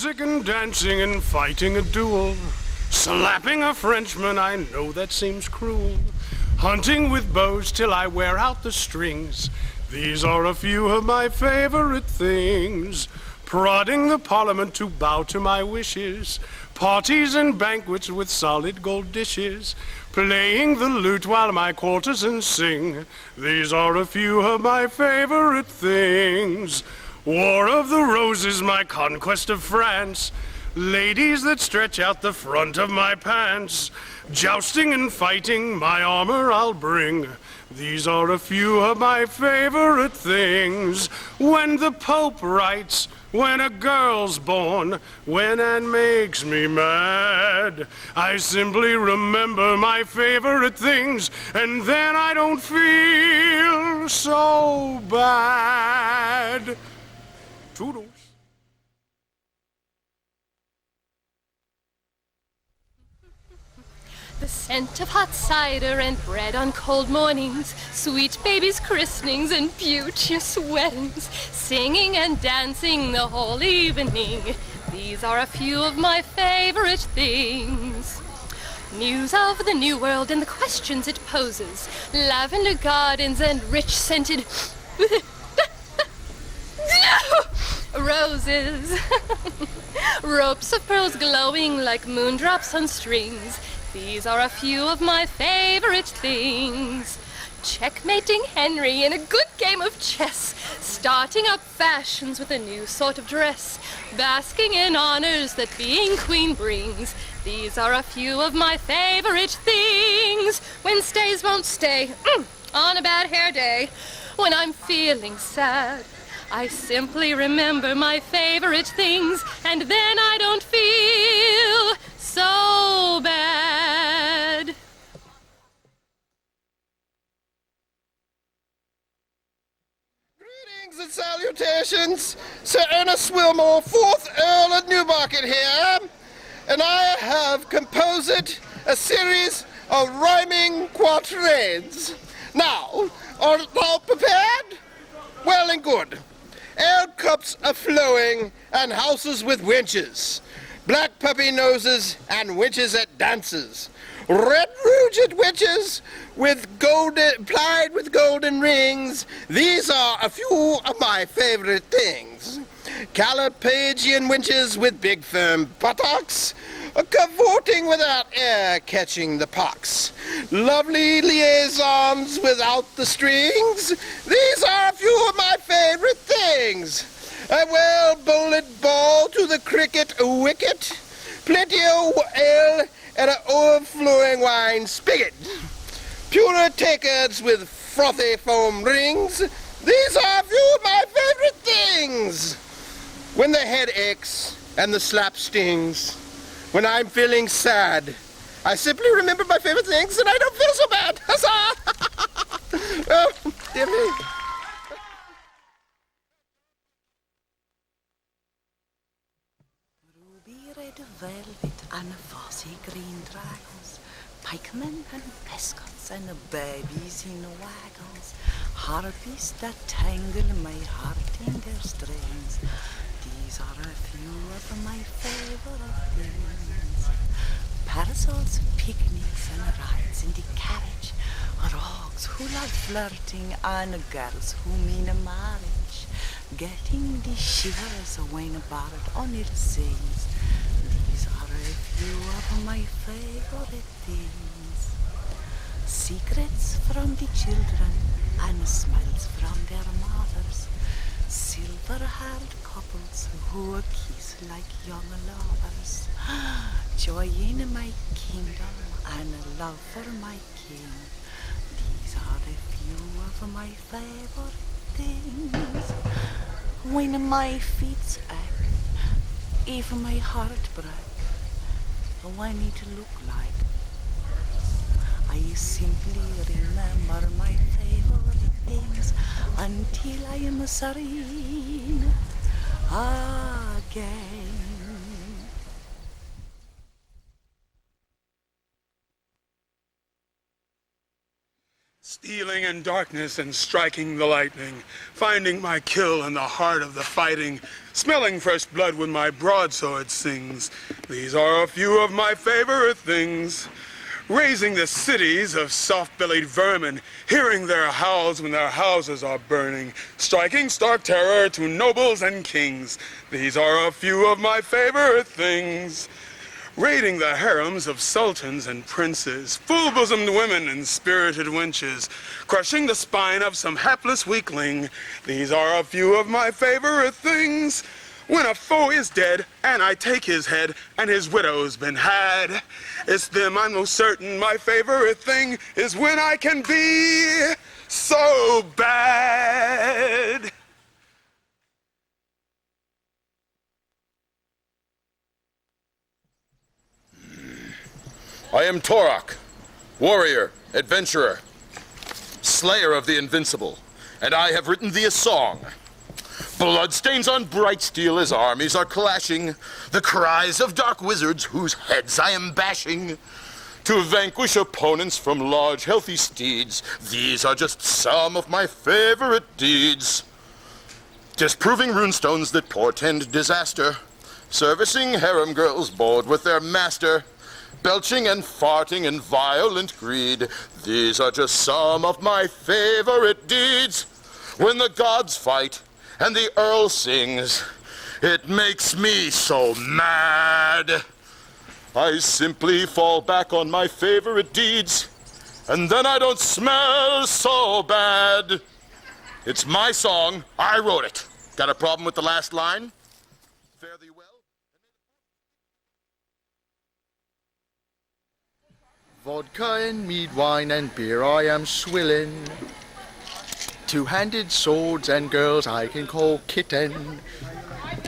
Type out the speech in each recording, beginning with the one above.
music and dancing and fighting a duel. Slapping a Frenchman, I know that seems cruel. Hunting with bows till I wear out the strings. These are a few of my favorite things. Prodding the parliament to bow to my wishes. Parties and banquets with solid gold dishes. Playing the lute while my courtesans sing. These are a few of my favorite things. War of the Roses, my conquest of France. Ladies that stretch out the front of my pants. Jousting and fighting, my armor I'll bring. These are a few of my favorite things. When the Pope writes, when a girl's born, when Anne makes me mad, I simply remember my favorite things, and then I don't feel so bad. Toodles. The scent of hot cider and bread on cold mornings, sweet babies' christenings and beauteous weddings, singing and dancing the whole evening. These are a few of my favorite things. News of the New World and the questions it poses, lavender gardens and rich-scented roses, ropes of pearls glowing like moondrops on strings. These are a few of my favorite things. Checkmating Henry in a good game of chess, starting up fashions with a new sort of dress, basking in honors that being queen brings. These are a few of my favorite things. When stays won't stay on a bad hair day. When I'm feeling sad, I simply remember my favorite things, and then I don't feel so bad. Greetings and salutations. Sir Ernest Wilmore, 4th Earl of Newmarket here, and I have composed a series of rhyming quatrains. Now, are thou prepared? Well and good. Ale cups are flowing and houses with wenches. Black puppy noses and wenches at dances. Red rouged wenches plied with golden rings. These are a few of my favorite things. Calipagian wenches with big firm buttocks, cavorting without air catching the pox. Lovely liaisons without the strings. These are a few of my favorite things. A well-bowled ball to the cricket wicket. Plenty of ale and an overflowing wine spigot. Pure takers with frothy foam rings. These are a few of my favorite things. When the head aches and the slap stings, when I'm feeling sad, I simply remember my favorite things and I don't feel so bad. Huzzah! Oh, dear me. Ruby red velvet and fussy green dragons, pikemen and pescots and babies in wagons, harpies that tangle my heart in their strings. These are a few of my favorite things. Parasols, picnics and rides in the carriage, rogues who love flirting and girls who mean a marriage, getting the shivers when a bard on it sings. These are a few of my favorite things. Secrets from the children and smiles from their mothers, silver-haired couples who kiss like young lovers, joy in my kingdom and love for my king. These are a few of my favorite things. When my feet ache, if my heart breaks, when it look like, I simply remember my favorite things until I am serene again. Stealing Dwelling in darkness and striking the lightning, finding my kill in the heart of the fighting, smelling fresh blood when my broadsword sings. These are a few of my favorite things. Raising the cities of soft-bellied vermin, hearing their howls when their houses are burning, striking stark terror to nobles and kings. These are a few of my favorite things. Raiding the harems of sultans and princes, full-bosomed women and spirited wenches, crushing the spine of some hapless weakling. These are a few of my favorite things. When a foe is dead, and I take his head, and his widow's been had, it's them I'm most certain my favorite thing is when I can be so bad. I am Torok, warrior, adventurer, slayer of the invincible, and I have written thee a song. Bloodstains on bright steel as armies are clashing, the cries of dark wizards whose heads I am bashing. To vanquish opponents from large healthy steeds, these are just some of my favorite deeds. Disproving runestones that portend disaster, servicing harem girls bored with their master, belching and farting in violent greed, these are just some of my favorite deeds. When the gods fight, and the Earl sings, it makes me so mad. I simply fall back on my favorite deeds, and then I don't smell so bad. It's my song, I wrote it. Got a problem with the last line? Fare thee well. Vodka and mead wine and beer I am swilling. Two-handed swords and girls I can call kitten.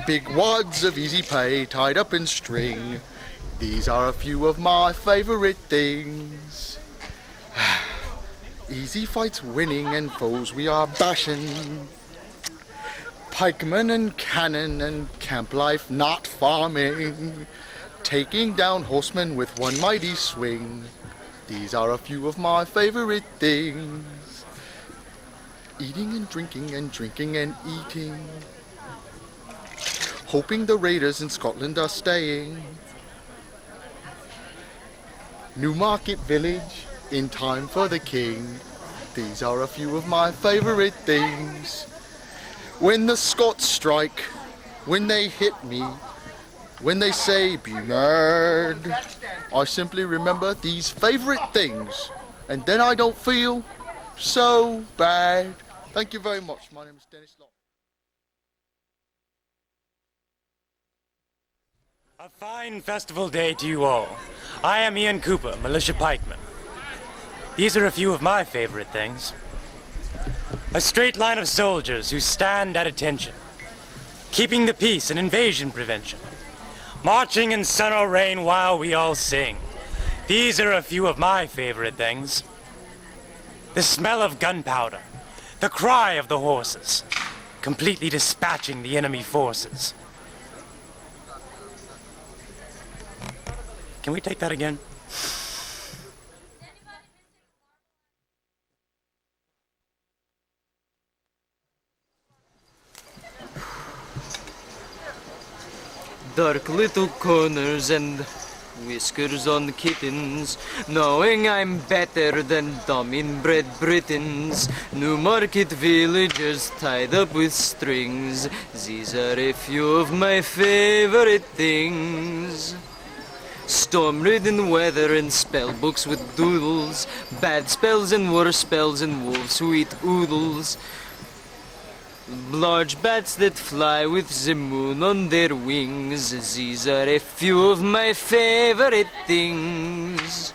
Big wads of easy pay tied up in string. These are a few of my favorite things. Easy fights winning and foes we are bashing. Pikemen and cannon and camp life not farming. Taking down horsemen with one mighty swing. These are a few of my favorite things. Eating and drinking and drinking and eating. Hoping the raiders in Scotland are staying. Newmarket Village in time for the king. These are a few of my favorite things. When the Scots strike, when they hit me, when they say be mad, I simply remember these favorite things, and then I don't feel so bad. Thank you very much. My name is Dennis Locke. A fine festival day to you all. I am Ian Cooper, militia pikeman. These are a few of my favorite things. A straight line of soldiers who stand at attention, keeping the peace and invasion prevention, marching in sun or rain while we all sing. These are a few of my favorite things. The smell of gunpowder, the cry of the horses, completely dispatching the enemy forces. Can we take that again? Dark little corners and whiskers on kittens, knowing I'm better than dumb inbred Britons. Newmarket villagers tied up with strings, these are a few of my favorite things. Storm-ridden weather and spell books with doodles, bad spells and worse spells and wolves who eat oodles. Large bats that fly with the moon on their wings, these are a few of my favorite things.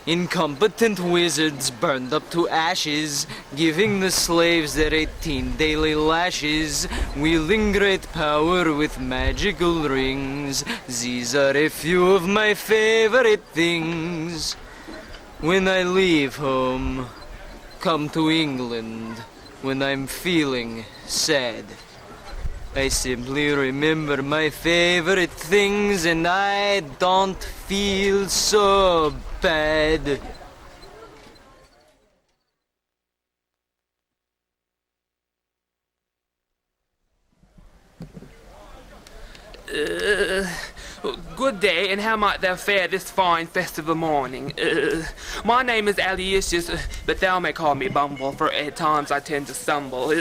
Incompetent wizards burned up to ashes, giving the slaves their 18 daily lashes, wielding great power with magical rings. These are a few of my favorite things. When I leave home, come to England, when I'm feeling sad, I simply remember my favorite things and I don't feel so bad. Good day, and how might thou fare this fine festival morning? My name is Aloysius, but thou may call me Bumble, for at times I tend to stumble.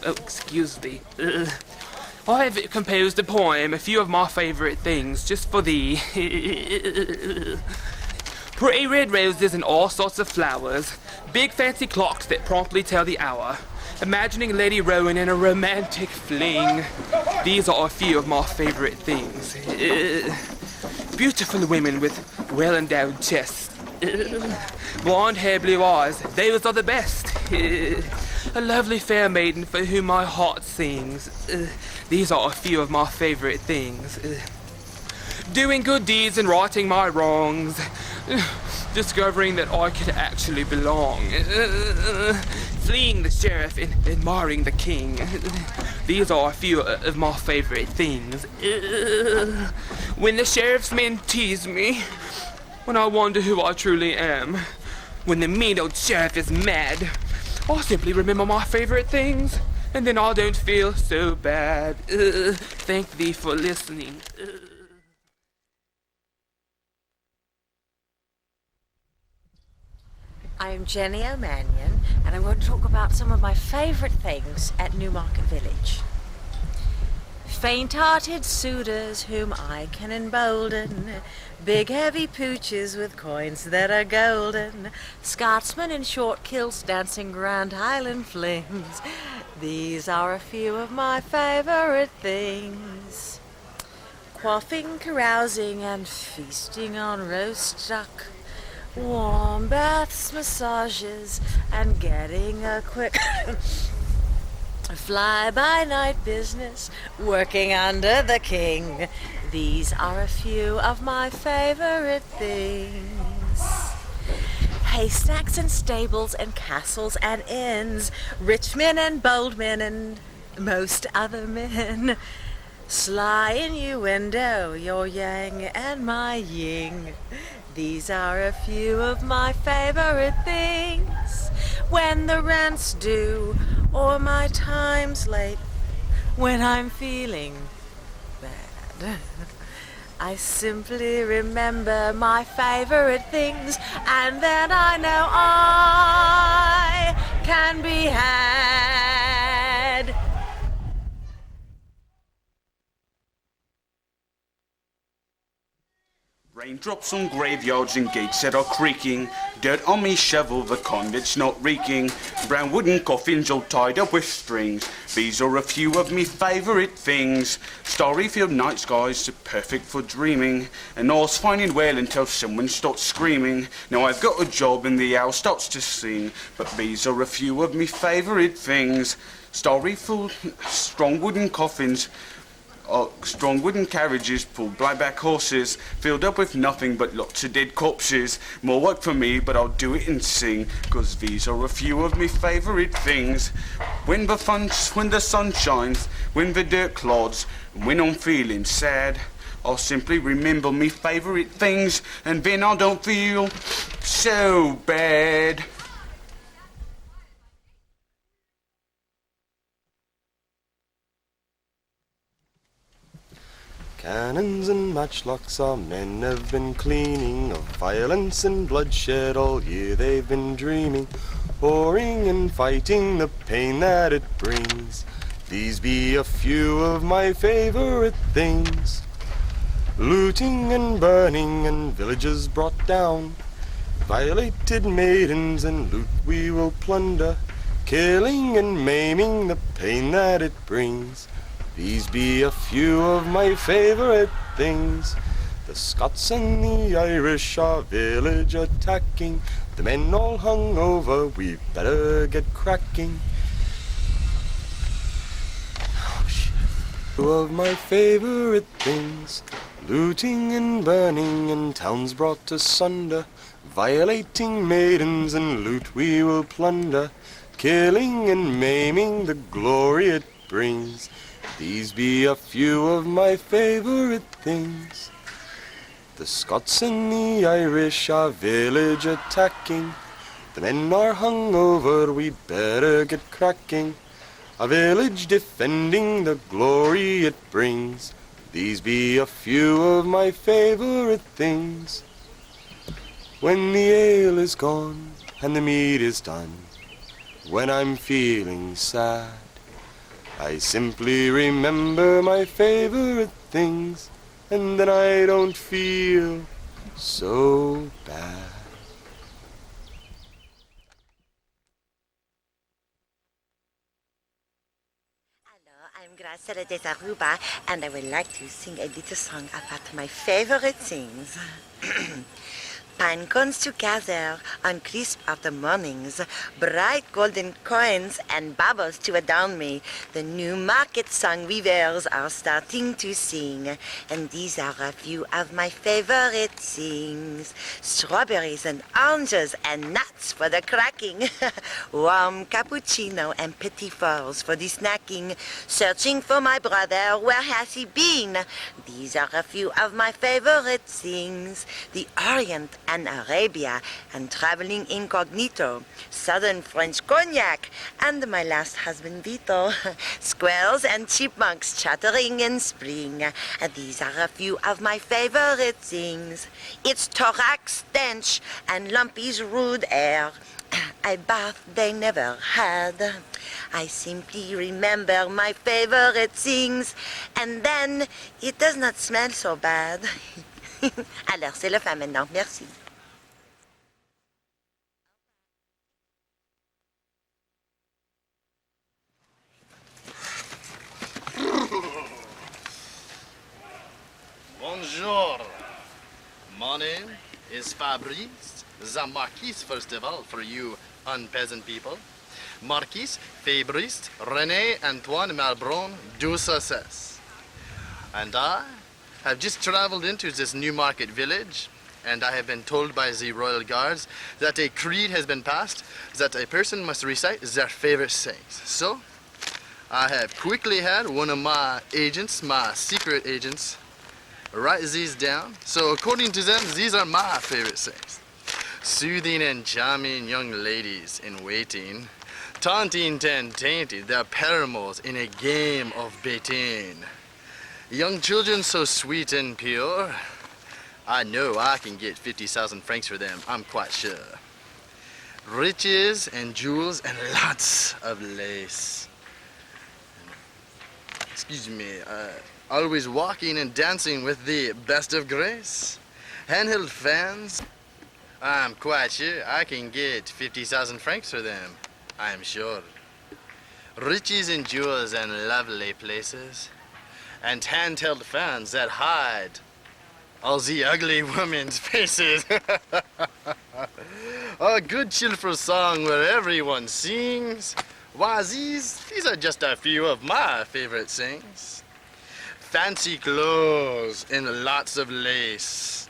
Excuse thee. I have composed a poem, a few of my favorite things, just for thee. Pretty red roses and all sorts of flowers, big fancy clocks that promptly tell the hour, imagining Lady Rowan in a romantic fling. These are a few of my favorite things. Beautiful women with well-endowed chests. Blonde hair, blue eyes, those are the best. A lovely fair maiden for whom my heart sings. These are a few of my favorite things. Doing good deeds and righting my wrongs. Discovering that I could actually belong. Fleeing the sheriff and admiring the king. These are a few of my favorite things. When the sheriff's men tease me, when I wonder who I truly am, when the mean old sheriff is mad, I simply remember my favorite things, and then I don't feel so bad. Thank thee for listening. I'm Jenny O'Manion, and I'm going to talk about some of my favourite things at Newmarket Village. Faint-hearted suitors whom I can embolden, big heavy pooches with coins that are golden, Scotsmen in short kilts dancing grand Highland flings. These are a few of my favourite things. Quaffing, carousing and feasting on roast duck, warm baths, massages, and getting a quick fly-by-night business, working under the king. These are a few of my favorite things. Haystacks and stables and castles and inns, rich men and bold men and most other men. Sly innuendo, your yang and my ying. These are a few of my favorite things. When the rent's due, or my time's late, when I'm feeling bad, I simply remember my favorite things, and then I know I can be had. Raindrops on graveyards and gates that are creaking, dirt on me shovel, the kind that's not reeking, brown wooden coffins all tied up with strings. These are a few of me favourite things. Starry-filled night skies are perfect for dreaming, and all's fine and well until someone starts screaming. Now I've got a job and the owl starts to sing, but these are a few of me favourite things. Starry-filled, strong wooden coffins, strong wooden carriages pulled by back horses, filled up with nothing but lots of dead corpses. More work for me, but I'll do it and sing, 'cause these are a few of me favourite things. When the sun shines, when the dirt clods, and when I'm feeling sad, I'll simply remember me favourite things, and then I don't feel so bad. Cannons and matchlocks our men have been cleaning, of violence and bloodshed all year they've been dreaming, whoring and fighting the pain that it brings. These be a few of my favourite things. Looting and burning and villages brought down, violated maidens and loot we will plunder, killing and maiming the pain that it brings. These be a few of my favourite things. The Scots and the Irish our village attacking, the men all hung over, we better get cracking. Few of my favourite things. Looting and burning and towns brought asunder, violating maidens and loot we will plunder, killing and maiming the glory it brings. These be a few of my favourite things. The Scots and the Irish our village attacking, the men are hung over, we better get cracking. Our village defending the glory it brings. These be a few of my favorite things. When the ale is gone and the meat is done, when I'm feeling sad, I simply remember my favorite things, and then I don't feel so bad. I'm Graciela de Zaruba, and I would like to sing a little song about my favorite things. Pine cones to gather on crisp autumn mornings, bright golden coins and bubbles to adorn me. The new market song weavers are starting to sing, and these are a few of my favorite things. Strawberries and oranges and nuts for the cracking, warm cappuccino and petit fours for the snacking. Searching for my brother, where has he been? These are a few of my favorite things. The Orient and Arabia, and traveling incognito, southern French cognac, and my last husband Vito. Squirrels and chipmunks chattering in spring. These are a few of my favorite things. It's thorax stench and Lumpy's rude air. A bath they never had. I simply remember my favorite things, and then it does not smell so bad. Alors, c'est la fin maintenant. Merci. Bonjour. My name is Fabrice, the Marquis, first of all, for you unpeasant people. Marquis Fabrice René Antoine Malbron du Success. And I have just traveled into this new market village, and I have been told by the royal guards that a creed has been passed that a person must recite their favorite sayings. So, I have quickly had one of my agents, my secret agents, write these down. So according to them, these are my favorite sayings. Soothing and charming young ladies in waiting, taunting and tainted their paramours in a game of baiting. Young children so sweet and pure, I know I can get 50,000 francs for them, I'm quite sure. Riches and jewels and lots of lace. Excuse me, always walking and dancing with the best of grace. Handheld fans, I'm quite sure I can get 50,000 francs for them, I'm sure. Riches and jewels and lovely places, and handheld fans that hide all the ugly women's faces. A good cheerful song where everyone sings. Why, these are just a few of my favorite things. Fancy clothes and lots of lace.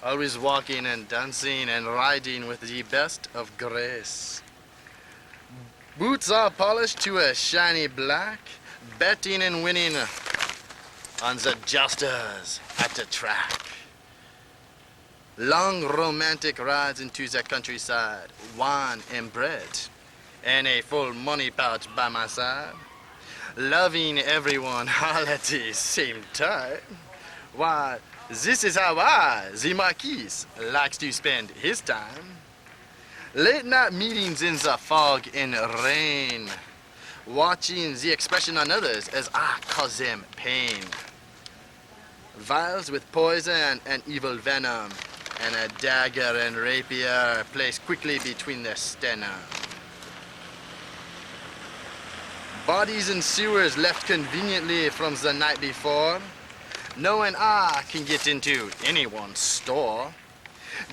Always walking and dancing and riding with the best of grace. Boots are polished to a shiny black, betting and winning on the jousters at the track. Long romantic rides into the countryside, wine and bread, and a full money pouch by my side. Loving everyone all at the same time. Why, this is how I, the Marquis, likes to spend his time. Late night meetings in the fog and rain, watching the expression on others as I cause them pain. Vials with poison and evil venom, and a dagger and rapier placed quickly between their sternum. Bodies in sewers left conveniently from the night before, knowing I can get into anyone's store,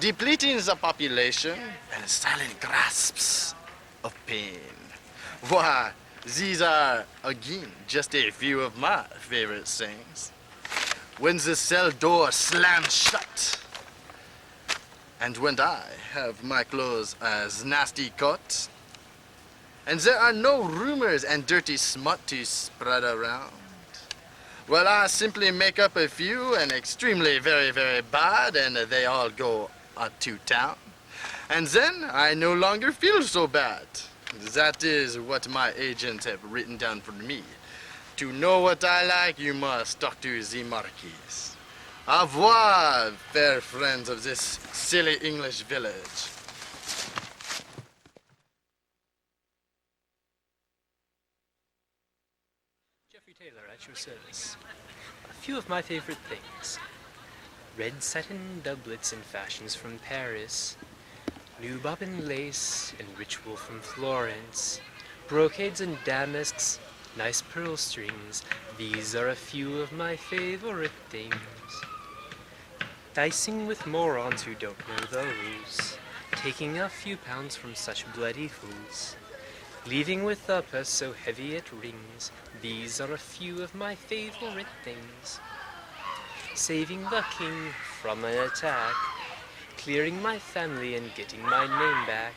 depleting the population and silent grasps of pain. Why, these are, again, just a few of my favorite things. When the cell door slams shut, and when I have my clothes as nasty cut, and there are no rumors and dirty smut to spread around, well, I simply make up a few and extremely very, very bad, and they all go to town. And then I no longer feel so bad. That is what my agents have written down for me. To know what I like, you must talk to the Marquis. Au revoir, fair friends of this silly English village. Jeffrey Taylor at your service. A few of my favorite things. Red satin doublets in fashions from Paris. New bobbin lace and rich wool from Florence. Brocades and damasks, nice pearl strings. These are a few of my favorite things. Dicing with morons who don't know the rules. Taking a few pounds from such bloody fools. Leaving with a purse so heavy it rings. These are a few of my favorite things. Saving the king from an attack. Clearing my family and getting my name back.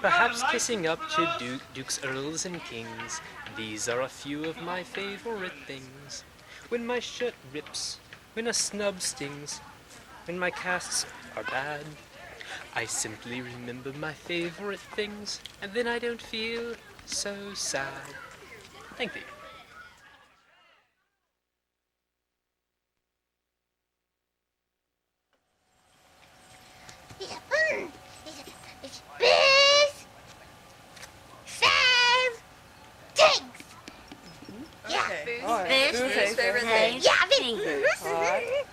Perhaps kissing up to dukes, earls, and kings. These are a few of my favorite things. When my shirt rips, when a snub stings, when my casts are bad, I simply remember my favorite things, and then I don't feel so sad. Thank you. Booze, fave, things. Yeah, Okay. booze, All right. booze, Booze, favorite things. Yeah, things. All right.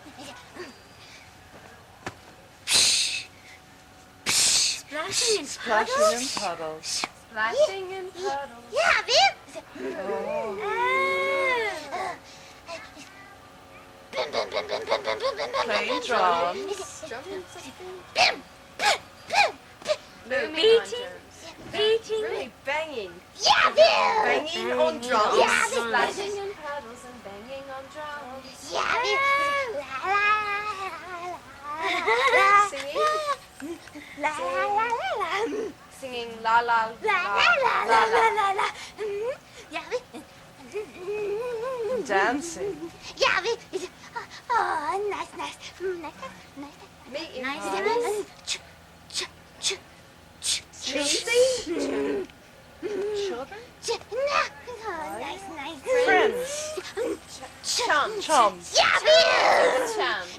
Splashing in Splashing puddles. in puddles. Splashing in puddles. Yeah, booze. Playing drums. Beating. Really banging. Yeah, boo. Banging on drums. Yeah, boo. Splashing in puddles and banging on drums. Yeah, boo. Singing. La la la la la. Singing la la La la la la la la. Yeah, boo. Dancing. Yeah, boo. Oh, nice, nice, nice. Meeting Nice, parties. Children? Children? Oh, nice. Friends. Chums. Chums. Yeah, boo. Chums.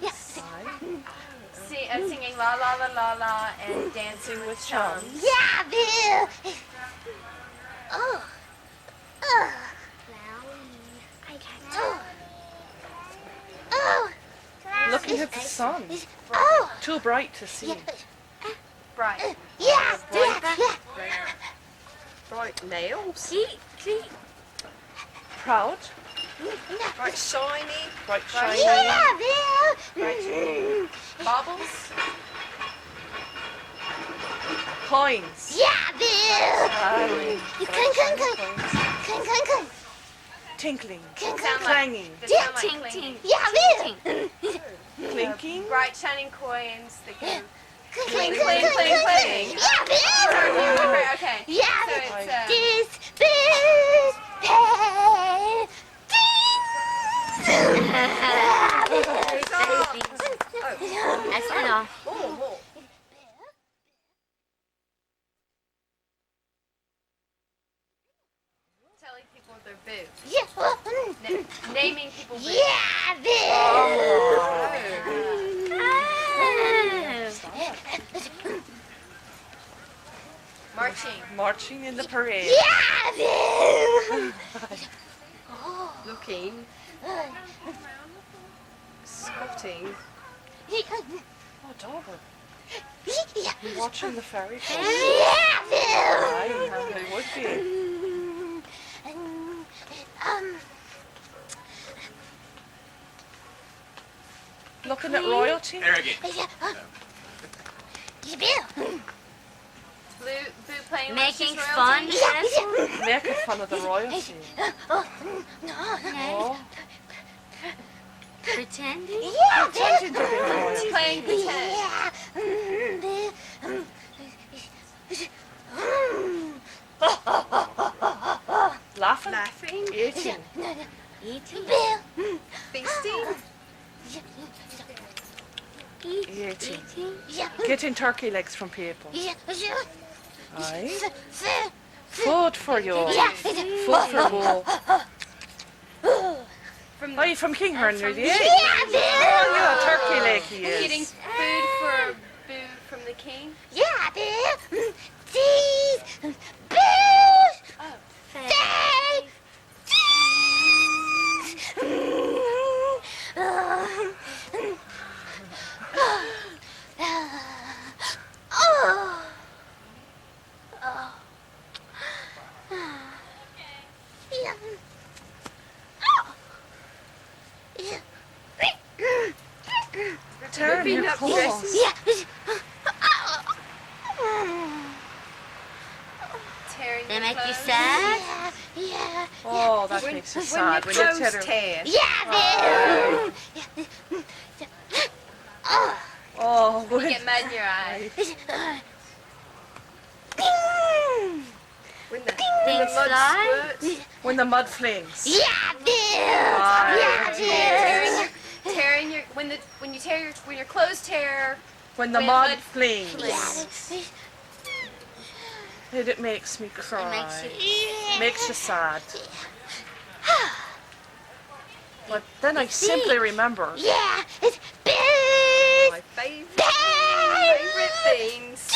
Singing la la la la la and dancing with chums. Yeah, boo. Oh. Oh. I can't. Oh. Looking at the sun. Oh. Too bright to see. Bright. Yeah. Bright nails. Proud. Bright shiny. Bright shiny. Yeah, boo. Bright baubles. Coins. Yeah, boo. Clink. Tinkling. Sound Clanging. Yeah, Sound like clinking. Yeah, boo. Clinking. Bright shining coins that go Clink. Yeah, boo. Okay. Yeah, So it's this booze pay. That's enough. Oh. Telling people their boobs. Yeah. Naming people boobs. Yeah, boo. Marching in the parade. Yeah, boo. Looking. Scotting. Oh, Dora. You're watching the fairy show. Yeah, boo. Aye, they would be. Looking at royalty. Arrogant. Boo playing Making like she's fun. royalty. Making fun of the royalty. No. Pretending? Yeah, Pretending to be royalty. Playing pretend. Laughing. Laughing. Eating. Eating. Feasting. Eating. Getting turkey legs from people. Aye. Food for you. Yeah. Food for wool. Oh, you from Kinghorn, are you? Yeah, Oh, you're a turkey leg he is. Getting food for boo from the king? Yeah, Bill. Cheese. Booze. Oh. Steak. Turn your claws. Tearing They your make you clothes? sad? Yeah. Oh, that makes you sad when you tear. Yeah, Bill. Oh, You get mud in your eye. When the mud flings. Yeah, Bill. Right. When your clothes tear. When the when mud flings. flings. It makes me cry. Makes you sad. But then I simply remember. Yeah, it's Bill's My favorite things.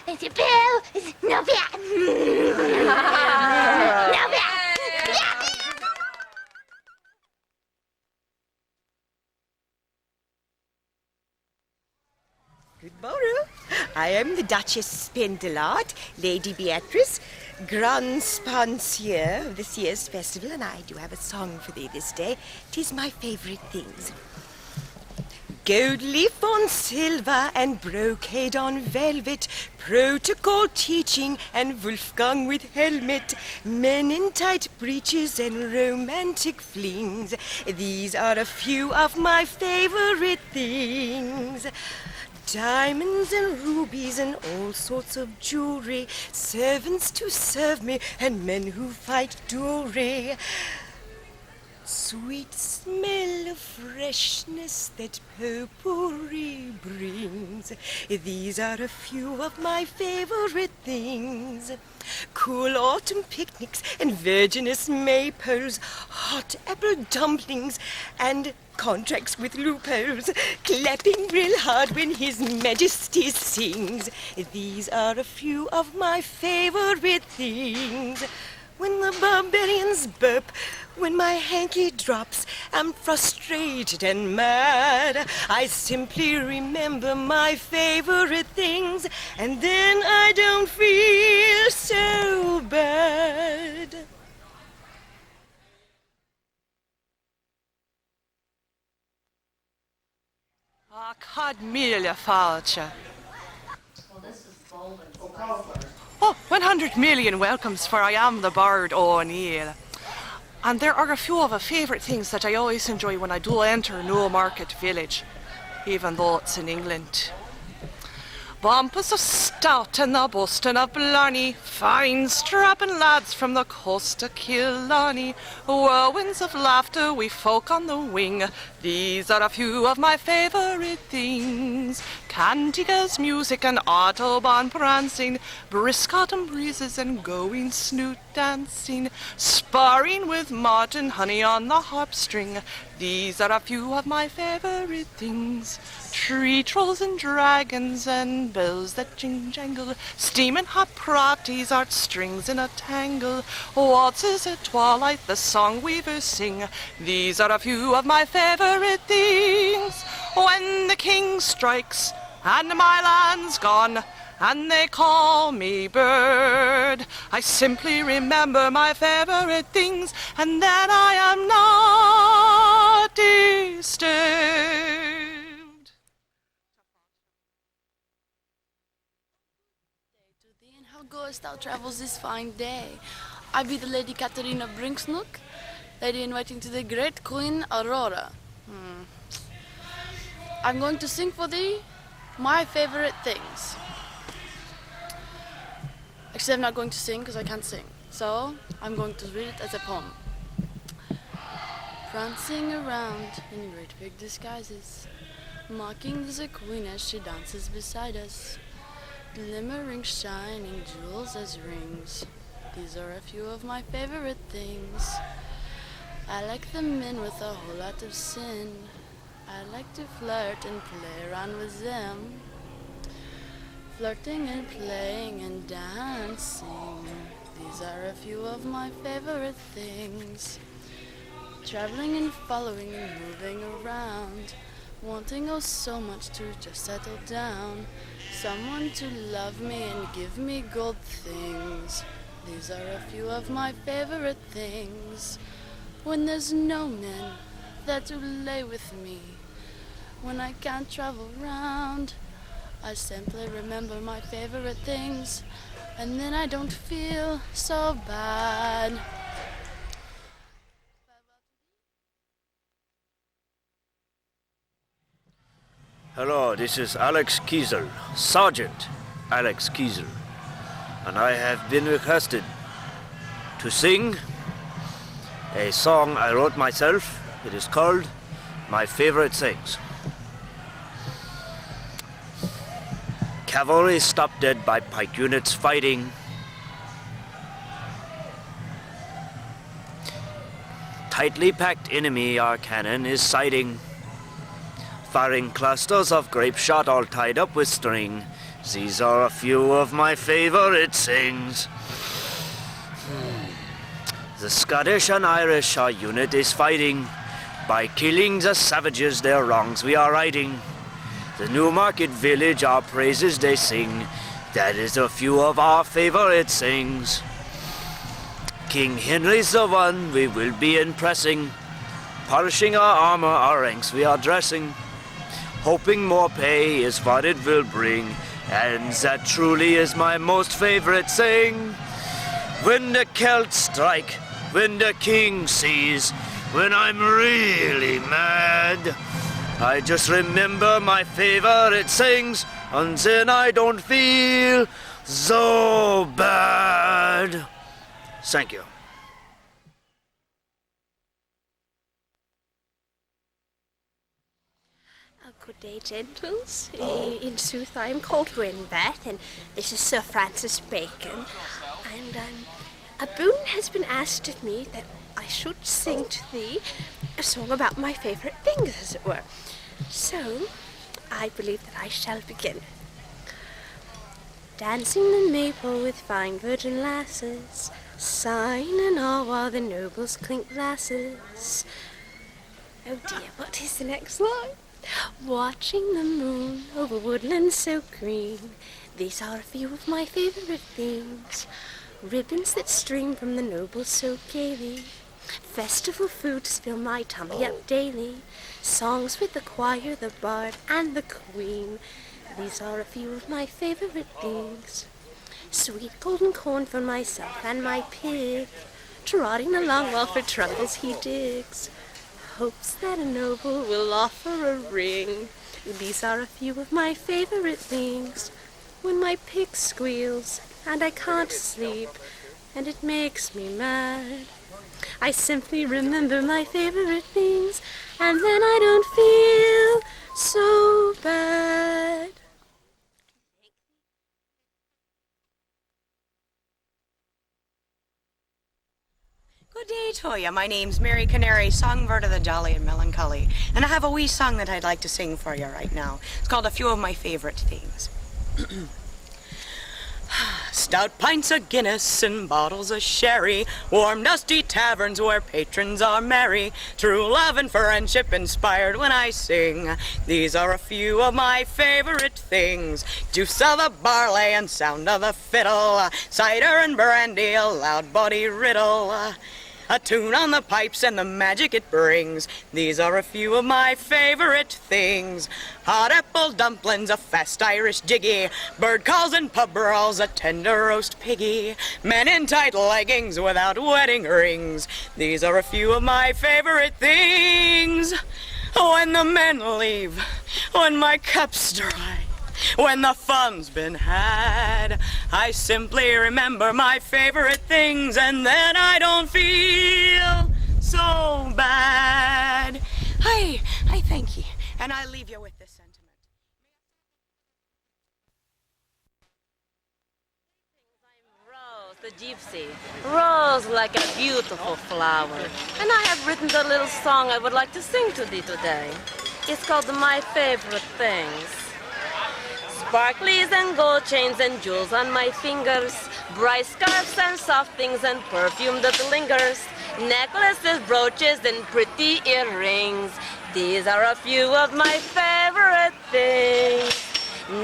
It's Bill. No, Good morrow. I am the Duchess Spendelot, Lady Beatrice, Grand Sponsor of this year's festival, and I do have a song for thee this day. 'Tis my favourite things. Gold leaf on silver and brocade on velvet, protocol teaching and Wolfgang with helmet, men in tight breeches and romantic flings. These are a few of my favourite things. Diamonds and rubies and all sorts of jewelry, servants to serve me and men who fight duelry. Sweet smell of freshness that potpourri brings. These are a few of my favorite things. Cool autumn picnics and virginous maypoles, hot apple dumplings and contracts with loopholes, clapping real hard when His Majesty sings. These are a few of my favorite things. When the barbarians burp, when my hanky drops, I'm frustrated and mad. I simply remember my favorite things, and then I don't feel so bad. Ah, cod meal, falcha. Oh, 100 million welcomes, for I am the Bard O'Neill. And there are a few of the favourite things that I always enjoy when I do enter Newmarket Village, even though it's in England. Bumpers of stout and the bustin' of blarney, fine strapping lads from the coast of Killarney, whirlwinds of laughter, we folk on the wing. These are a few of my favourite things. Cantigas, music and autobahn prancing, brisk autumn breezes and going snoot dancing, sparring with Martin Honey on the harp string. These are a few of my favourite things. Tree trolls and dragons and bells that jangle, steaming hot praties, art strings in a tangle, waltzes at twilight, the song weavers sing. These are a few of my favourite things. When the king strikes and my land's gone, and they call me bird, I simply remember my favourite things, and then I am not disturbed. And how goest thou travels this fine day? I be the Lady Katharina Brinksnook, lady in waiting to the great Queen Aurora. I'm going to sing for thee my favourite things. Actually, I'm not going to sing because I can't sing. So, I'm going to read it as a poem. Prancing around in great big disguises, mocking the queen as she dances beside us, glimmering shining jewels as rings. These are a few of my favorite things. I like the men with a whole lot of sin. I like to flirt and play around with them. Flirting and playing and dancing. These are a few of my favorite things. Traveling and following and moving around. Wanting oh so much to just settle down. Someone to love me and give me gold things. These are a few of my favorite things. When there's no man there to lay with me. When I can't travel round, I simply remember my favorite things. And then I don't feel so bad. Hello, this is Alex Kiesel, Sergeant Alex Kiesel, and I have been requested to sing a song I wrote myself. It is called My Favorite Things. Cavalry stopped dead by pike units fighting. Tightly packed enemy our cannon is sighting. Firing clusters of grape shot all tied up with string. These are a few of my favorite things. The Scottish and Irish our unit is fighting. By killing the savages their wrongs we are righting. The Newmarket village our praises they sing. That is a few of our favorite things. King Henry's the one we will be impressing. Polishing our armor, our ranks we are dressing. Hoping more pay is what it will bring, and that truly is my most favorite thing. When the Celts strike, when the king sees, when I'm really mad, I just remember my favorite things, and then I don't feel so bad. Thank you. Good day, gentles. In sooth, I am called Winbeth, and this is Sir Francis Bacon. And a boon has been asked of me that I should sing to thee a song about my favourite things, as it were. So, I believe that I shall begin. Dancing the maypole with fine virgin lasses, sighing and all while the nobles clink glasses. Oh dear, what is the next line? Watching the moon over woodlands so green. These are a few of my favorite things. Ribbons that stream from the nobles so gaily. Festival foods fill my tummy up daily. Songs with the choir, the bard, and the queen. These are a few of my favorite things. Sweet golden corn for myself and my pig, trotting along while for truffles he digs. Hopes that a noble will offer a ring. These are a few of my favorite things. When my pig squeals and I can't sleep and it makes me mad, I simply remember my favorite things, and then I don't feel so bad. Good day to you. My name's Mary Canary, songbird of the jolly and melancholy, and I have a wee song that I'd like to sing for you right now. It's called A Few of My Favorite Things. Stout pints of Guinness and bottles of sherry, warm dusty taverns where patrons are merry, true love and friendship inspired when I sing. These are a few of my favorite things. Juice of the barley and sound of the fiddle, cider and brandy, a loud body riddle, a tune on the pipes and the magic it brings. These are a few of my favorite things. Hot apple dumplings, a fast Irish jiggy, bird calls and pub brawls, a tender roast piggy, men in tight leggings without wedding rings. These are a few of my favorite things. When the men leave, when my cup's dry, when the fun's been had, I simply remember my favorite things, and then I don't feel so bad. I thank ye, and I leave you with this sentiment. Rose, the gypsy, rose like a beautiful flower. And I have written the little song I would like to sing to thee today. It's called My Favorite Things. Sparklies and gold chains and jewels on my fingers, bright scarves and soft things and perfume that lingers, necklaces, brooches, and pretty earrings. These are a few of my favorite things.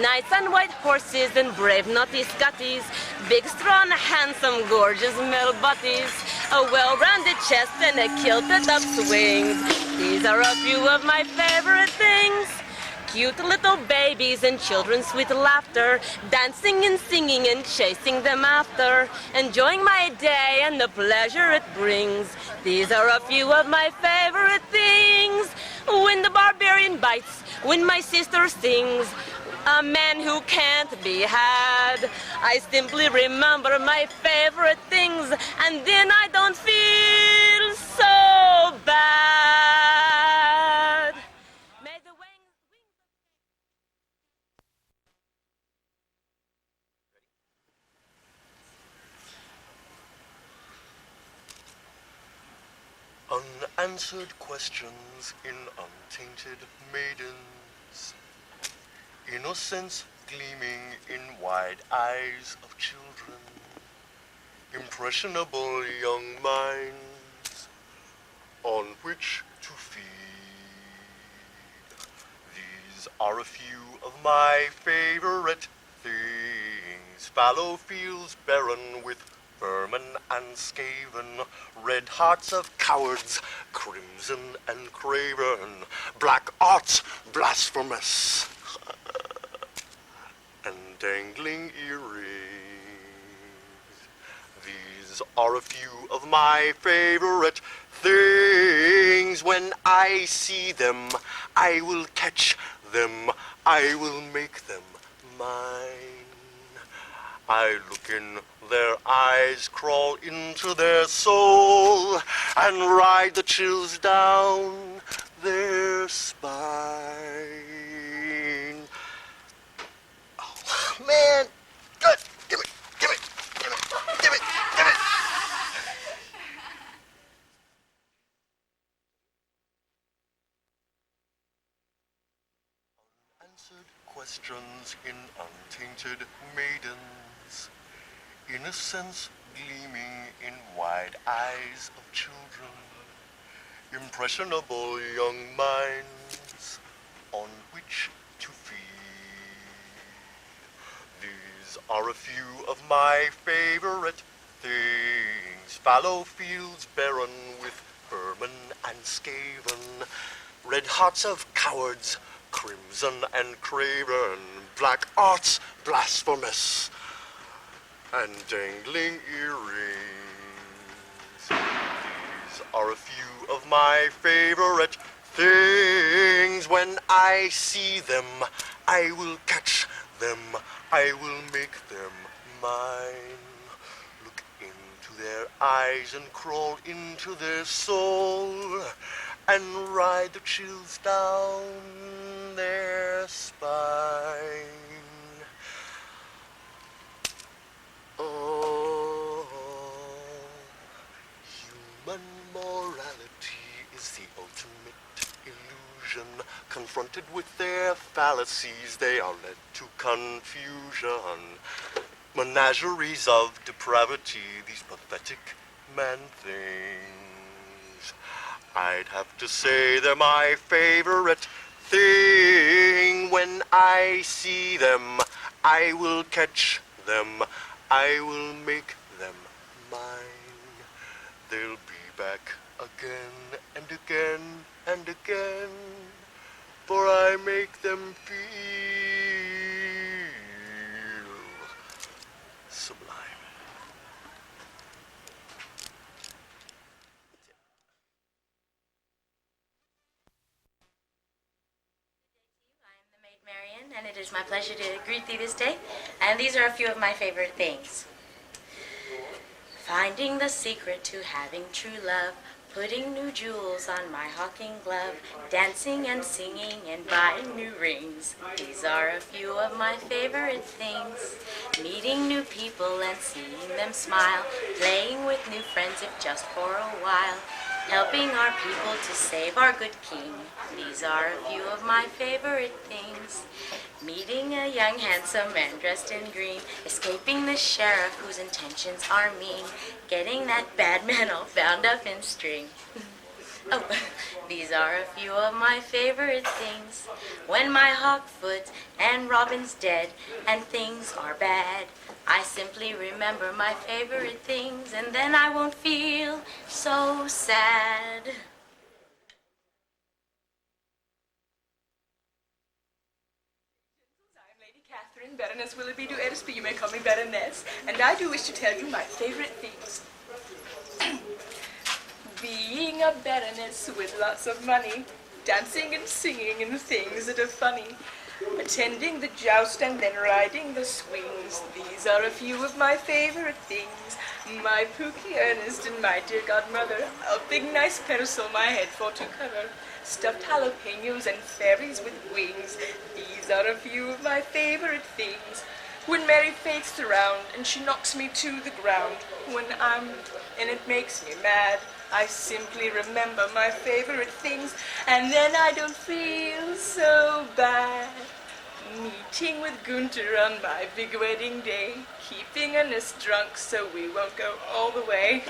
Knights on white horses and brave naughty Scotties, big, strong, handsome, gorgeous male butties, a well-rounded chest and a kilted up swings. These are a few of my favorite things. Cute little babies and children's sweet laughter, dancing and singing and chasing them after, enjoying my day and the pleasure it brings. These are a few of my favorite things. When the barbarian bites, when my sister sings, a man who can't be had, I simply remember my favorite things, and then I don't feel so bad. May the Unanswered questions in untainted maidens, innocence gleaming in wide eyes of children, impressionable young minds on which to feed. These are a few of my favorite things. Fallow fields barren with vermin and skaven, red hearts of cowards, crimson and craven, black arts blasphemous, and dangling earrings. These are a few of my favorite things. When I see them, I will catch them, I will make them mine. I look in their eyes, crawl into their soul, and ride the chills down their spine. Oh, man, good. Give it. Unanswered questions in untainted maidens, innocence gleaming in wide eyes of children, impressionable young minds on which to feed. These are a few of my favorite things. Fallow fields barren with vermin and skaven, red hearts of cowards, crimson and craven, black arts blasphemous, and dangling earrings. These are a few of my favorite things. When I see them, I will catch them, I will make them mine. Look into their eyes and crawl into their soul, and ride the chills down their spine. Oh, human morality is the ultimate illusion. Confronted with their fallacies, they are led to confusion. Menageries of depravity, these pathetic man-things. I'd have to say they're my favorite thing. When I see them, I will catch them, I will make them mine. They'll be back again and again and again, for I make them feel sublime. Marion, and it is my pleasure to greet thee this day, and these are a few of my favorite things. Finding the secret to having true love, Putting new jewels on my hawking glove, dancing and singing and buying new rings. These are a few of my favorite things. Meeting new people and seeing them smile, playing with new friends if just for a while, helping our people to save our good king. These are a few of my favorite things. Meeting a young handsome man dressed in green, escaping the sheriff whose intentions are mean, getting that bad man all bound up in string. Oh, these are a few of my favorite things. When my hawkfoot and Robin's dead and things are bad, I simply remember my favorite things, and then I won't feel so sad. Catherine, Baroness Willoughby to Edisby, you may call me Baroness, and I do wish to tell you my favorite things. Being a baroness with lots of money, dancing and singing and things that are funny, attending the joust and then riding the swings. These are a few of my favorite things. My Pookie Ernest and my dear godmother, a big nice parasol my head for to cover, stuffed jalapenos and fairies with wings. These are a few of my favorite things. When Mary Faith's around and she knocks me to the ground, and it makes me mad, I simply remember my favorite things, and then I don't feel so bad. Meeting with Gunter on my big wedding day, keeping Ernest drunk so we won't go all the way,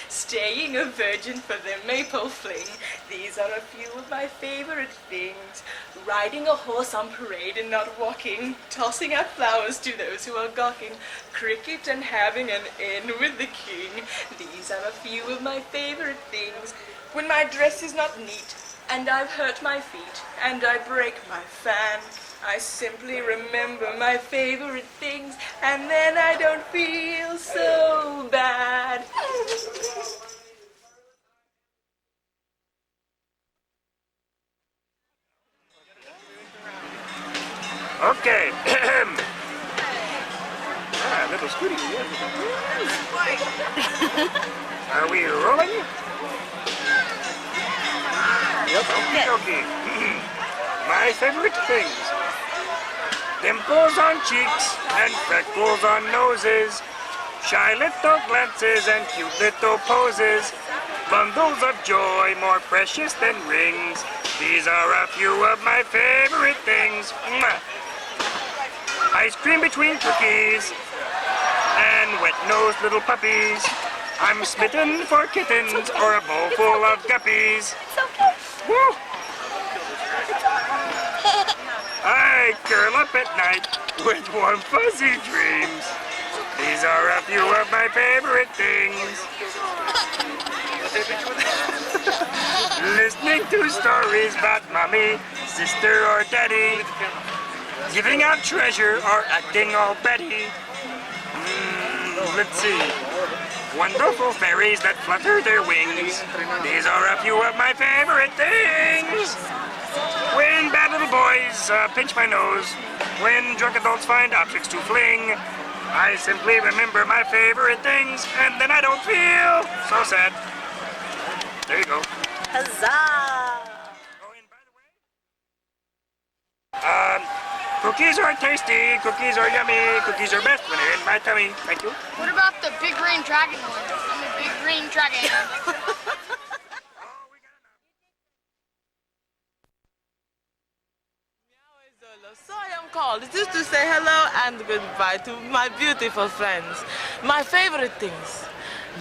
staying a virgin for the Maypole fling. These are a few of my favorite things. Riding a horse on parade and not walking, tossing out flowers to those who are gawking, cricket and having an inn with the king. These are a few of my favorite things. When my dress is not neat and I've hurt my feet and I break my fan, I simply remember my favorite things, and then I don't feel so bad. Okay. Little Scooty. Are we rolling? Yep. Okay. My favorite things. Dimples on cheeks and freckles on noses, shy little glances and cute little poses, bundles of joy more precious than rings. These are a few of my favorite things. Mwah. Ice cream between cookies and wet-nosed little puppies. I'm smitten for kittens or a bowl full of guppies. It's okay. Woo! I curl up at night with warm fuzzy dreams. These are a few of my favorite things. Listening to stories about mommy, sister, or daddy, giving out treasure or acting all Betty. Let's see. Wonderful fairies that flutter their wings. These are a few of my favorite things. When bad little boys pinch my nose, when drunk adults find objects to fling, I simply remember my favorite things, and then I don't feel so sad. There you go. Huzzah! Cookies are tasty, cookies are yummy, cookies are best when they're in my tummy. Thank you. What about the big green dragon one? I'm a big green dragon. So I am called. It is to say hello and goodbye to my beautiful friends. My favorite things.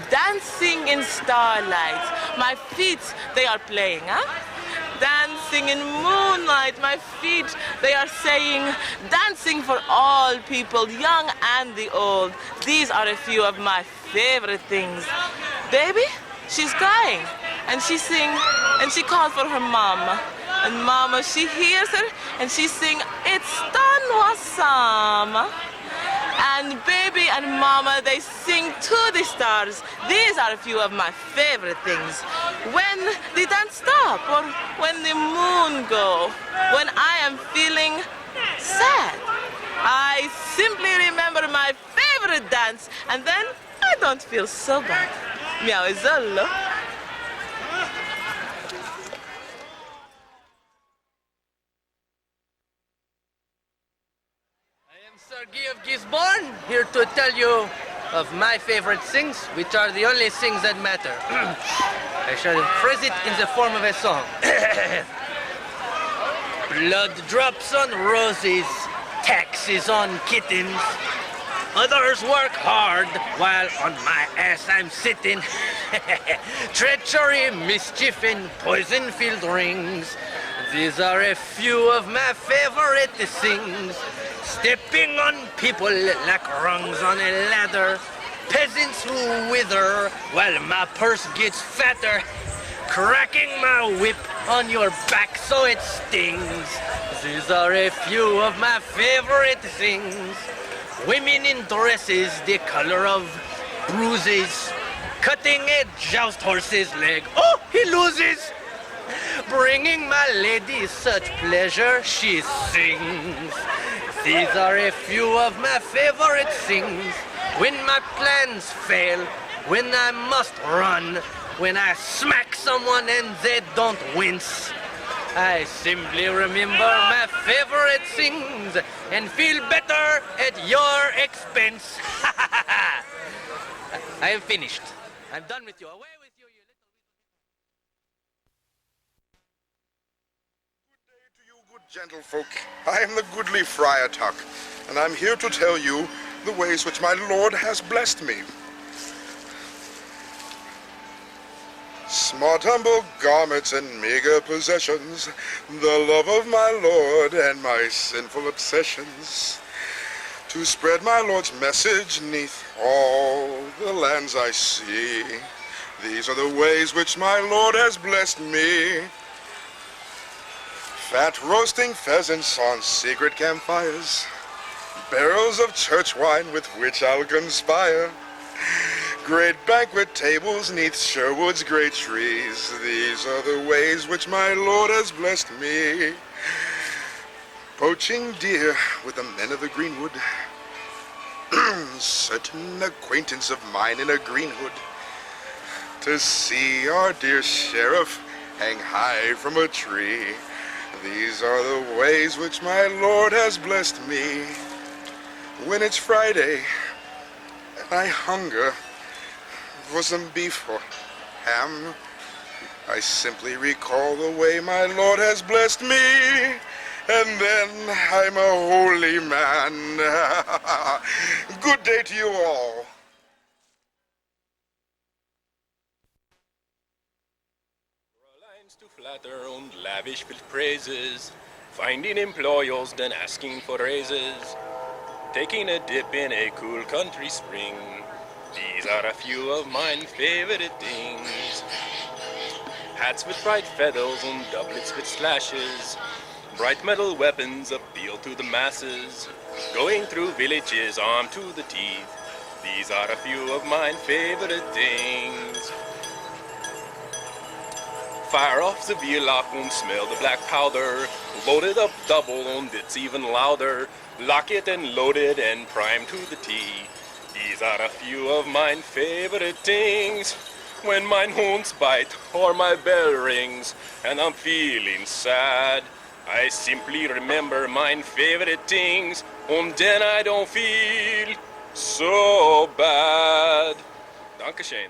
Dancing in starlight. My feet, they are playing, huh? Dancing in moonlight. My feet, they are saying, dancing for all people, young and the old. These are a few of my favorite things. Baby, she's crying. And she sings, and she calls for her mama. And mama, she hears her, and she sings, it's Tanwa Sama. And baby and mama, they sing to the stars. These are a few of my favorite things. When the dance stop, or when the moon go, when I am feeling sad, I simply remember my favorite dance, and then I don't feel so bad. Miau is Marquis of Gisborne, here to tell you of my favorite things, which are the only things that matter. I shall phrase it in the form of a song. Blood drops on roses, taxes on kittens. Others work hard while on my ass I'm sitting. Treachery, mischief, and poison-filled rings. These are a few of my favorite things. Stepping on people like rungs on a ladder. Peasants who wither while my purse gets fatter. Cracking my whip on your back so it stings. These are a few of my favorite things. Women in dresses the color of bruises. Cutting a joust horse's leg. Oh, he loses. Bringing my lady such pleasure she sings. These are a few of my favorite things. When my plans fail, when I must run, when I smack someone and they don't wince, I simply remember my favorite things and feel better at your expense. I am finished. I'm done with you. Away with you, you little... Good gentlefolk, I am the goodly Friar Tuck, and I'm here to tell you the ways which my Lord has blessed me. Smart humble garments and meager possessions, the love of my Lord and my sinful obsessions, to spread my Lord's message neath all the lands I see. These are the ways which my Lord has blessed me. Fat roasting pheasants on secret campfires, barrels of church wine with which I'll conspire, great banquet tables neath Sherwood's great trees. These are the ways which my Lord has blessed me. Poaching deer with the men of the greenwood, certain acquaintance of mine in a greenwood, to see our dear sheriff hang high from a tree. These are the ways which my Lord has blessed me. When it's Friday and I hunger for some beef or ham, I simply recall the way my Lord has blessed me, and then I'm a holy man. Good day to you all. To flatter and lavish with praises, finding employers then asking for raises, taking a dip in a cool country spring. These are a few of mine favorite things. Hats with bright feathers and doublets with slashes, bright metal weapons appeal to the masses, going through villages armed to the teeth. These are a few of mine favorite things. Fire off the wheellock and smell the black powder, load it up double and it's even louder, lock it and load it and prime to the T. These are a few of mine favorite things. When mine horns bite or my bell rings and I'm feeling sad, I simply remember mine favorite things, and then I don't feel so bad. Dankeschön.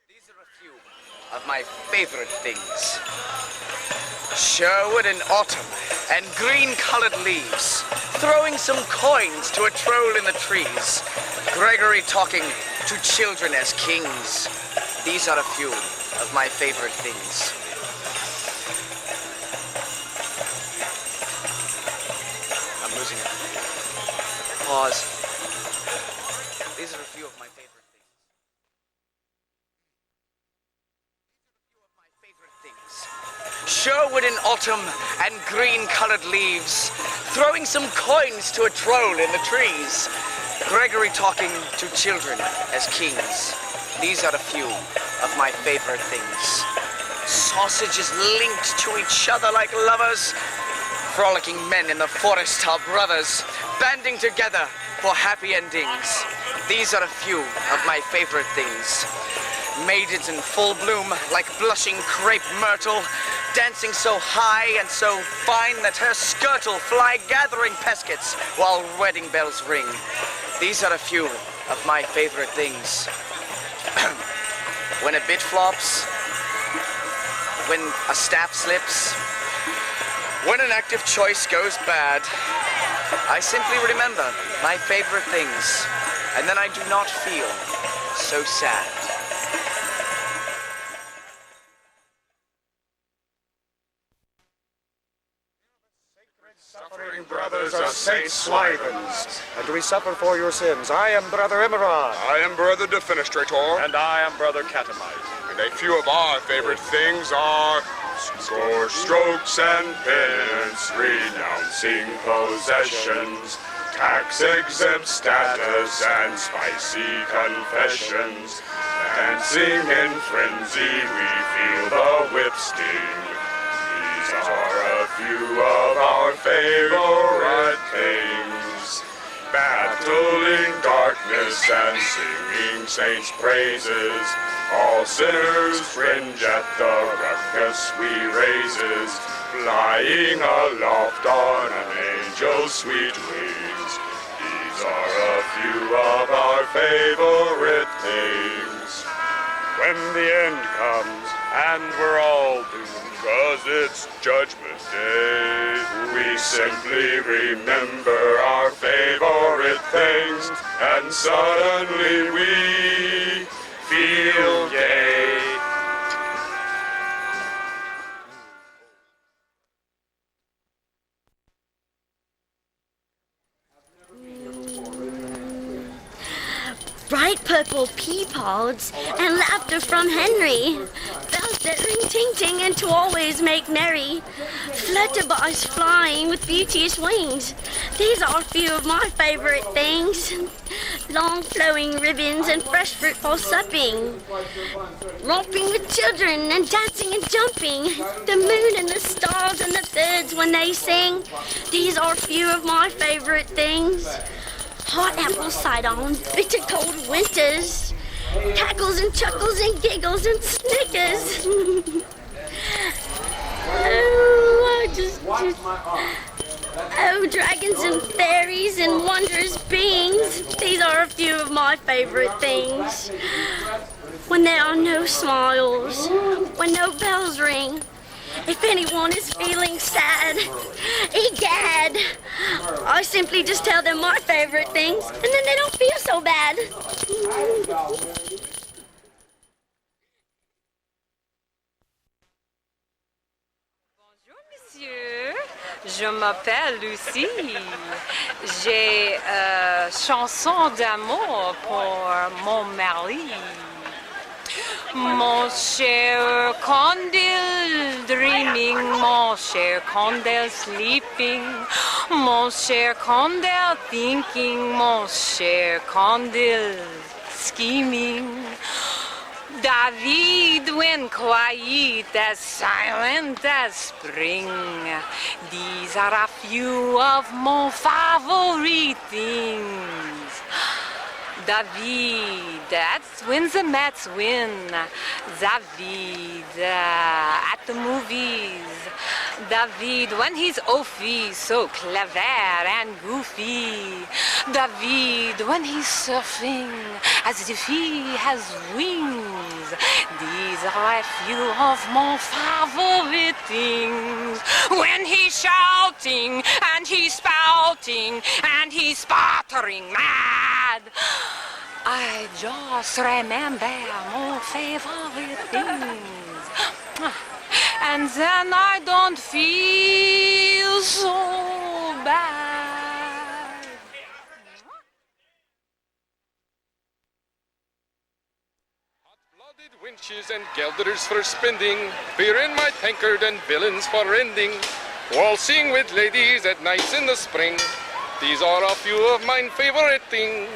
These are a few of my favorite things. Sherwood in autumn and green-colored leaves, throwing some coins to a troll in the trees, Gregory talking to children as kings. These are a few of my favorite things. losing it. Pause. These are a few of my favorite things. Sherwood in autumn and green-colored leaves, throwing some coins to a troll in the trees. Gregory talking to children as kings. These are a few of my favorite things. Sausages linked to each other like lovers. Frolicking men in the forest are brothers, banding together for happy endings. These are a few of my favorite things. Maidens in full bloom like blushing crepe myrtle, dancing so high and so fine that her skirt'll fly, gathering peskets while wedding bells ring. These are a few of my favorite things. When a bit flops, when a staff slips, when an active choice goes bad, I simply remember my favorite things, and then I do not feel so sad. Suffering brothers of Saint Swivens, and we suffer for your sins. I am Brother Emerald. I am Brother Defenestrator. And I am Brother Catamite. And a few of our favorite things are score strokes and pence, renouncing possessions, tax-exempt status and spicy confessions. Dancing in frenzy, we feel the whip sting. These are a few of our favorite things. Battling darkness and singing saints' praises. All sinners cringe at the ruckus we raises. Flying aloft on an angel's sweet wings. These are a few of our favorite things. When the end comes and we're all doomed, 'cause it's Judgment Day, we simply remember our favorite things, and suddenly we feel gay. Bright purple pea pods and laughter from Henry. Bells that ring ting-ting and to always make merry. Flutterbys flying with beauteous wings. These are a few of my favorite things. Long flowing ribbons and fresh fruit for supping. Romping with children and dancing and jumping. The moon and the stars and the birds when they sing. These are a few of my favorite things. Hot apple cider on bitter cold winters. Cackles and chuckles and giggles and snickers. Oh, dragons and fairies and wondrous beings. These are a few of my favorite things. When there are no smiles, when no bells ring. If anyone is feeling sad, egad, I simply just tell them my favorite things, and then they don't feel so bad. Monsieur, je m'appelle Lucie. J'ai chanson d'amour pour mon mari. Mon cher Condil dreaming, mon cher Condil sleeping, mon cher Condil thinking, mon cher Condil scheming. David, when quiet as silent as spring, these are a few of my favorite things. David, that's when the Mets win. David, at the movies. David, when he's oafy, so clever and goofy. David, when he's surfing, as if he has wings. These are a few of my favorite things. When he's shouting, and he's spouting, and he's sputtering mad. I just remember my favorite things. And then I don't feel so bad. Winches and gelders for spending, beer in my tankard and villains for rending, waltzing with ladies at nights in the spring. These are a few of mine favorite things.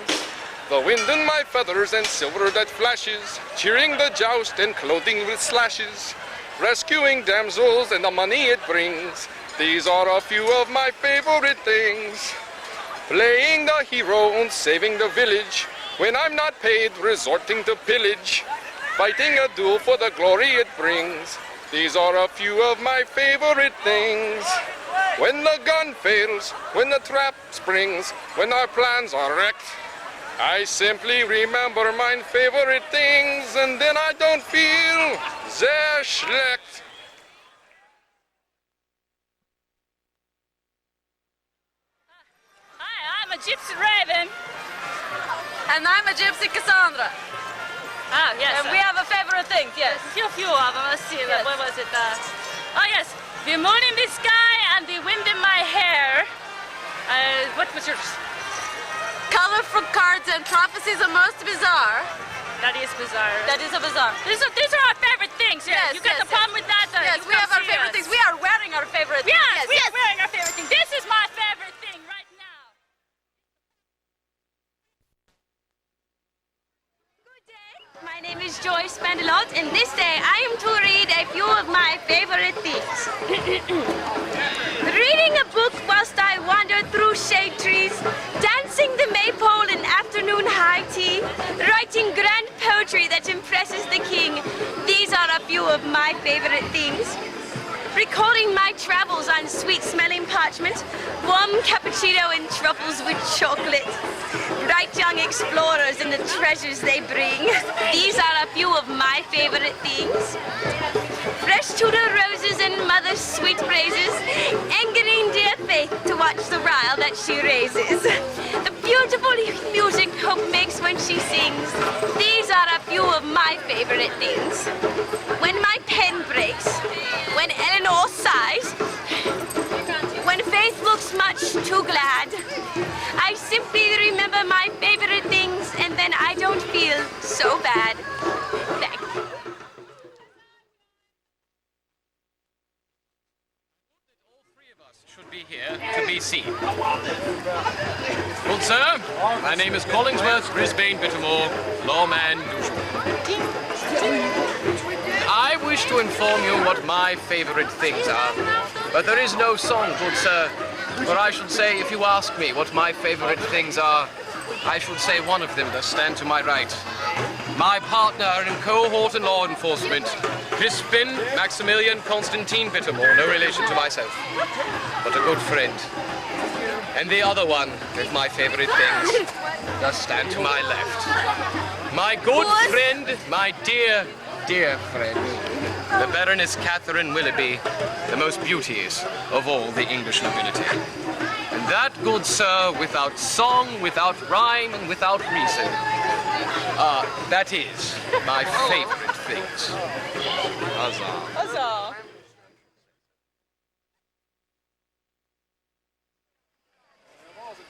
The wind in my feathers and silver that flashes, cheering the joust and clothing with slashes, rescuing damsels and the money it brings. These are a few of my favorite things. Playing the hero and saving the village, when I'm not paid, resorting to pillage, fighting a duel for the glory it brings. These are a few of my favorite things. When the gun fails, when the trap springs, when our plans are wrecked, I simply remember mine favorite things, and then I don't feel sehr schlecht. Hi, I'm a gypsy raven. And I'm a gypsy Cassandra. Ah, yes. And we have a favorite thing, yes. A few of them. Let's see, yes. What was it? Oh, yes. The moon in the sky and the wind in my hair. What was yours? Colorful cards and prophecies are most bizarre. That is bizarre. That is a bizarre. These are our favorite things. Yes, you got the problem with that? Yes, we have our favorite things. We are wearing our favorite things. Yes, we are wearing our favorite thing. This is my favorite thing right now. My name is Joyce Spandelot, and this day I am to read a few of my favorite things. Reading a book whilst I wander through shade trees, dancing the maypole in afternoon high tea, writing grand poetry that impresses the king. These are a few of my favorite things. Recording my travels on sweet-smelling parchment, warm cappuccino and truffles with chocolate. Bright young explorers and the treasures they bring. These are a few of my favorite things. Fresh Tudor roses and mother's sweet praises, angering dear Faith to watch the rile that she raises. The beautiful music Hope makes when she sings. These are a few of my favorite things. When my pen breaks, when Eleanor sighs, when Faith looks much too glad, I simply remember my favorite things, and then I don't feel so bad. Thank you. Should be here to be seen. Good sir, my name is Collingsworth Brisbane Bittermore, lawman du jour. I wish to inform you what my favorite things are, but there is no song, good sir, for I should say, if you ask me what my favorite things are, I should say one of them does stand to my right. My partner in cohort in law enforcement, Crispin Maximilian Constantine Bittermore, no relation to myself, but a good friend. And the other one of my favorite things does stand to my left. My good friend, my dear, dear friend, the Baroness Catherine Willoughby, the most beauteous of all the English nobility. And that, good sir, without song, without rhyme, and without reason, that is my favorite things. Huzzah. Huzzah.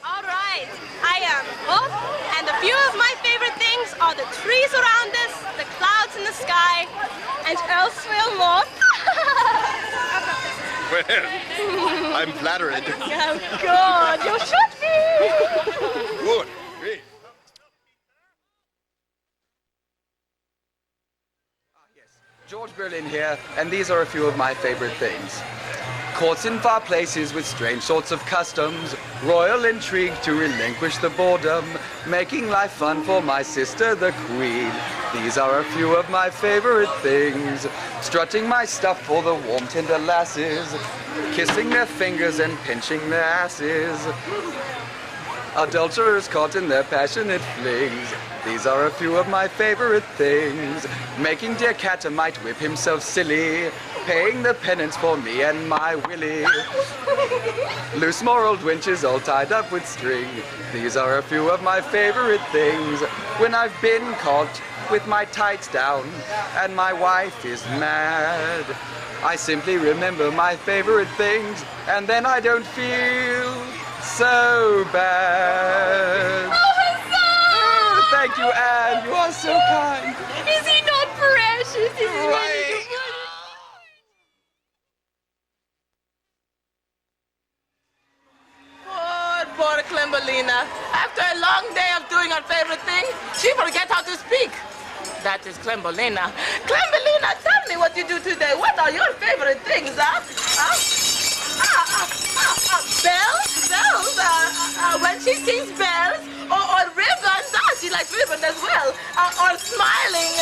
All right, I am Hope, and a few of my favorite things are the trees around us, the clouds in the sky, and elsewhere more. Well, I'm flattered. Oh, God, you should be. Good. Great. George Berlin here, and these are a few of my favorite things. Courts in far places with strange sorts of customs, royal intrigue to relinquish the boredom, making life fun for my sister the Queen. These are a few of my favorite things. Strutting my stuff for the warm tender lasses, kissing their fingers and pinching their asses. Adulterers caught in their passionate flings. These are a few of my favorite things. Making dear Catamite whip himself silly, paying the penance for me and my Willie. Loose moral winches all tied up with string. These are a few of my favorite things. When I've been caught with my tights down and my wife is mad, I simply remember my favorite things, and then I don't feel so bad. Oh, thank you, Anne. You are so kind. Is he not Right. Poor Clembolina. After a long day of doing her favorite thing, she forget how to speak. That is Clembolina. Clembolina, tell me what you do today. What are your favorite things, huh? Bells? Bells? When she sees bells or ribbons, she likes ribbon as well. Or smiling.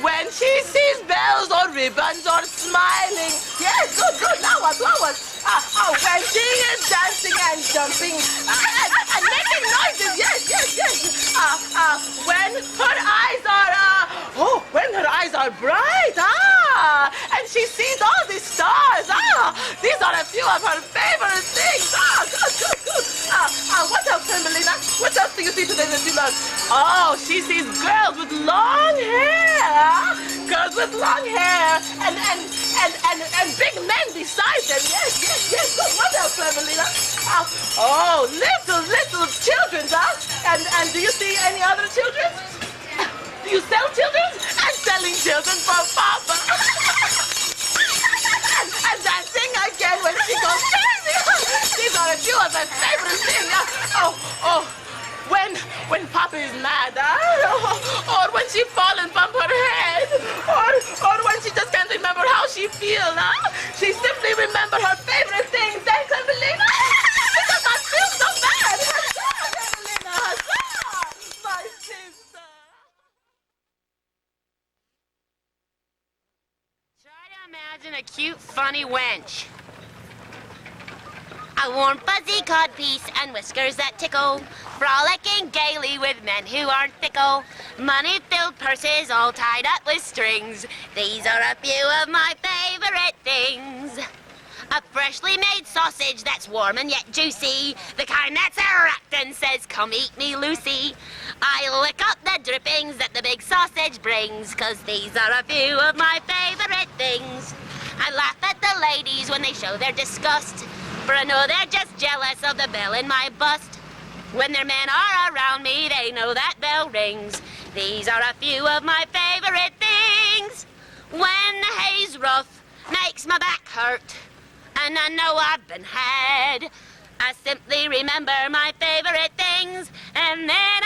When she sees bells or ribbons or smiling. Yes, good. Now flowers. When she is dancing and jumping and making noises. Yes. When her eyes are bright. And she sees all these stars. These are a few of her favorite things. Good. What else, Clembolina? What else do you see today that you love? Oh, she sees girls with long hair. Girls with long hair and big men beside them. Yes. Good. What else, Clembolina? Little children, And do you see any other children? Do you sell children? And selling children for Papa. and dancing again when she goes crazy. These are a few of my favorite things. When Papa is mad, or when she falls and bump her head, or when she just can't remember how she feels, she simply remembers her favorite things. Thanks, Clembolina. Because I feel so bad. Clembolina, my sister. Try to imagine a cute, funny wench. A warm, fuzzy codpiece and whiskers that tickle, frolicking gaily with men who aren't fickle. Money-filled purses all tied up with strings. These are a few of my favorite things. A freshly made sausage that's warm and yet juicy, the kind that's erect and says, "Come eat me, Lucy." I lick up the drippings that the big sausage brings, 'cause these are a few of my favorite things. I laugh at the ladies when they show their disgust, for I know they're just jealous of the bell in my bust. When their men are around me, they know that bell rings. These are a few of my favorite things. When the hay's rough, makes my back hurt, and I know I've been had, I simply remember my favorite things, and then